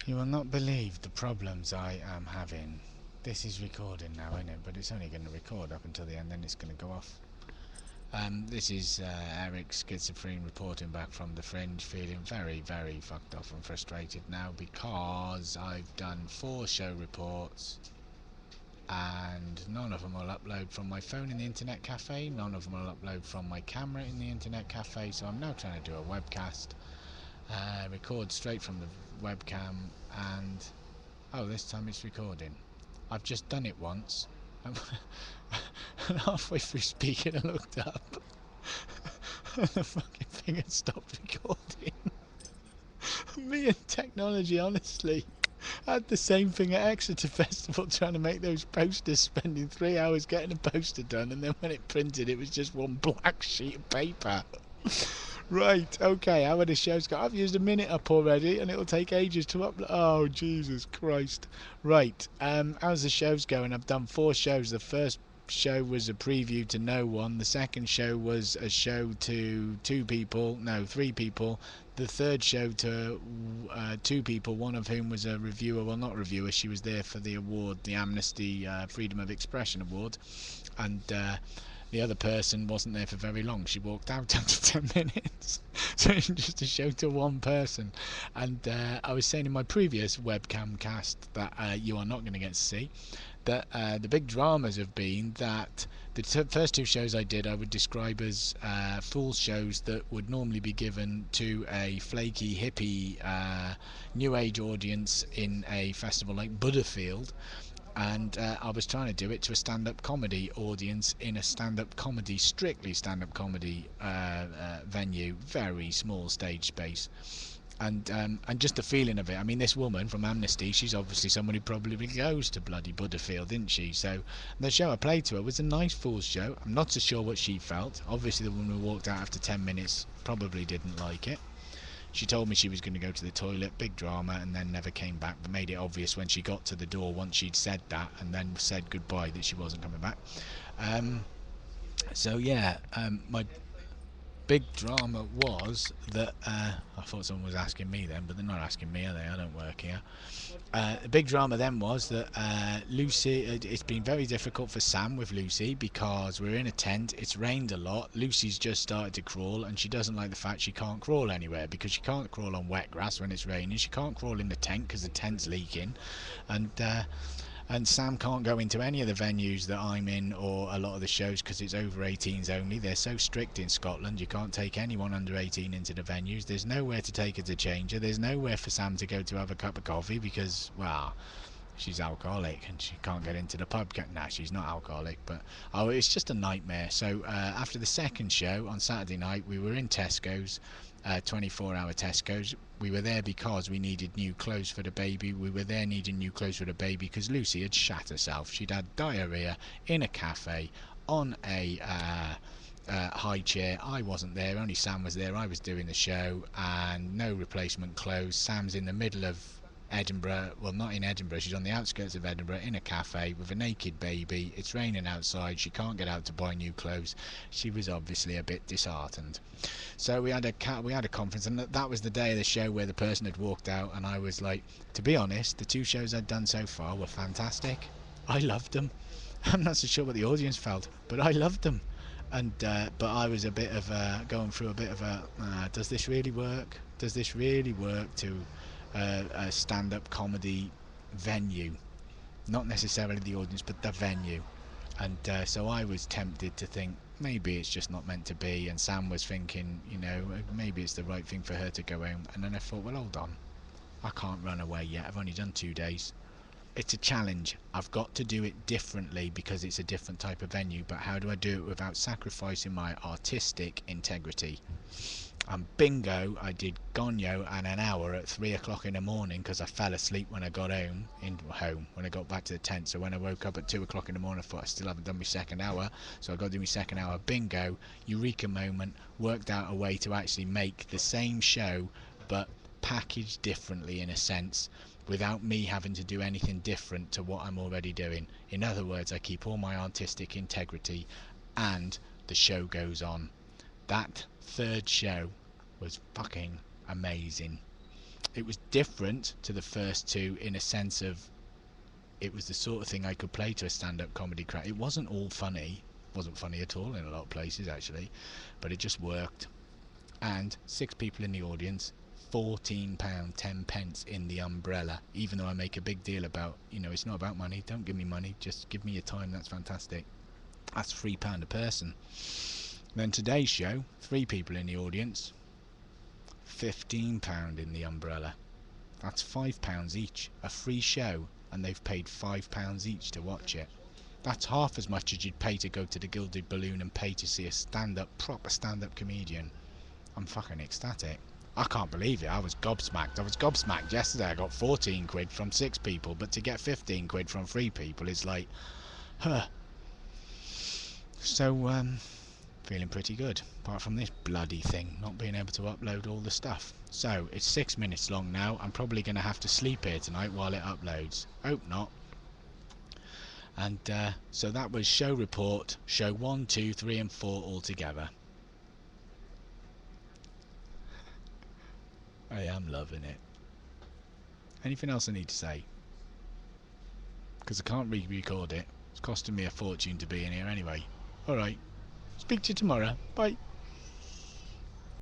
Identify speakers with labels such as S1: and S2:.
S1: You will not believe the problems I am having. This is recording now, isn't it? But it's only going to record up until the end, then it's going to go off. This is Eric Schizophrene reporting back from the Fringe, feeling very, very fucked off and frustrated now because I've done 4 show reports and none of them will upload from my phone in the internet cafe, none of them will upload from my camera in the internet cafe, so I'm now trying to do a webcast, record straight from the webcam, and oh, this time it's recording. I've just done it once, and halfway through speaking I looked up and the fucking thing had stopped recording. Me and technology, honestly. I had the same thing at Exeter Festival, trying to make those posters, spending 3 hours getting a poster done, and then when it printed it was just one black sheet of paper. Right, okay, how are the shows go? I've used a minute up already and it'll take ages to upload. Oh, Jesus Christ. Right, how's the shows going? I've done 4 shows. The first show was a preview to no one. The second show was a show to 2 people, no, 3 people. The third show to 2 people, one of whom was a reviewer, well, not a reviewer, she was there for the award, the Amnesty Freedom of Expression Award, and the other person wasn't there for very long. She walked out after 10 minutes. So it was just a show to one person. And I was saying in my previous webcam cast that you are not going to get to see, that the big dramas have been that the first 2 shows I did I would describe as full shows that would normally be given to a flaky hippie new age audience in a festival like Butterfield, and I was trying to do it to a stand-up comedy audience in a stand-up comedy, strictly stand-up comedy venue, very small stage space, and just the feeling of it. I mean, this woman from Amnesty, she's obviously someone who probably goes to bloody Butterfield, didn't she? So the show I played to her was a nice fool's show. I'm not so sure what she felt. Obviously the woman who walked out after 10 minutes probably didn't like it. She told me she was going to go to the toilet, big drama, and then never came back, but made it obvious when she got to the door once she'd said that, and then said goodbye that she wasn't coming back. So yeah, my big drama was that I thought someone was asking me then, but they're not asking me, are they? I don't work here. The big drama then was that Lucy, it's been very difficult for Sam with Lucy because we're in a tent, it's rained a lot, Lucy's just started to crawl and she doesn't like the fact she can't crawl anywhere because she can't crawl on wet grass when it's raining, she can't crawl in the tent because the tent's leaking, and Sam can't go into any of the venues that I'm in or a lot of the shows because it's over 18s only. They're so strict in Scotland, you can't take anyone under 18 into the venues. There's nowhere to take her to change her. There's nowhere for Sam to go to have a cup of coffee because, well, she's alcoholic and she can't get into the pub. Nah, she's not alcoholic, but oh, it's just a nightmare. So after the second show on Saturday night, we were in Tesco's, 24-hour Tesco's. We were there because we needed new clothes for the baby. We were there needing new clothes for the baby because Lucy had shat herself. She'd had diarrhea in a cafe on a high chair. I wasn't there, only Sam was there. I was doing the show and no replacement clothes. Sam's in the middle of Edinburgh, well, not in Edinburgh, she's on the outskirts of Edinburgh in a cafe with a naked baby. It's raining outside, she can't get out to buy new clothes. She was obviously a bit disheartened. So we had a conference, and that was the day of the show where the person had walked out, and I was like, to be honest, the 2 shows I'd done so far were fantastic. I loved them. I'm not so sure what the audience felt, but I loved them. And but I was a bit of going through a bit of a does this really work? Does this really work to a stand-up comedy venue? Not necessarily the audience, but the venue. And so I was tempted to think maybe it's just not meant to be, and Sam was thinking, you know, maybe it's the right thing for her to go home. And then I thought, well, hold on, I can't run away yet, I've only done 2 days. It's a challenge. I've got to do it differently because it's a different type of venue, but how do I do it without sacrificing my artistic integrity? Bingo, I did Gonyo and an hour at 3 o'clock in the morning because I fell asleep when I got home, when I got back to the tent. So when I woke up at 2 o'clock in the morning, I thought I still haven't done my second hour, so I got to do my second hour. Bingo, eureka moment, worked out a way to actually make the same show but packaged differently in a sense, without me having to do anything different to what I'm already doing. In other words, I keep all my artistic integrity and the show goes on. That third show was fucking amazing. It was different to the first two in a sense of it was the sort of thing I could play to a stand-up comedy crowd. It wasn't all funny, wasn't funny at all in a lot of places actually, but it just worked. And 6 people in the audience, £14 10 pence in the umbrella. Even though I make a big deal about, you know, it's not about money, don't give me money, just give me your time, that's fantastic. That's £3 a person. Then today's show, 3 people in the audience, £15 in the umbrella. That's £5 each, a free show, and they've paid £5 each to watch it. That's half as much as you'd pay to go to the Gilded Balloon and pay to see a proper stand-up comedian. I'm fucking ecstatic. I can't believe it. I was gobsmacked. I was gobsmacked yesterday. I got 14 quid from 6 people, but to get 15 quid from 3 people is like, huh. So, feeling pretty good, apart from this bloody thing not being able to upload all the stuff. So it's 6 minutes long now. I'm probably going to have to sleep here tonight while it uploads. Hope not. And so that was show report, show 1, 2, 3 and 4 all together. I am loving it. Anything else I need to say? Because I can't re-record it. It's costing me a fortune to be in here anyway. Alright. Speak to you tomorrow. Bye.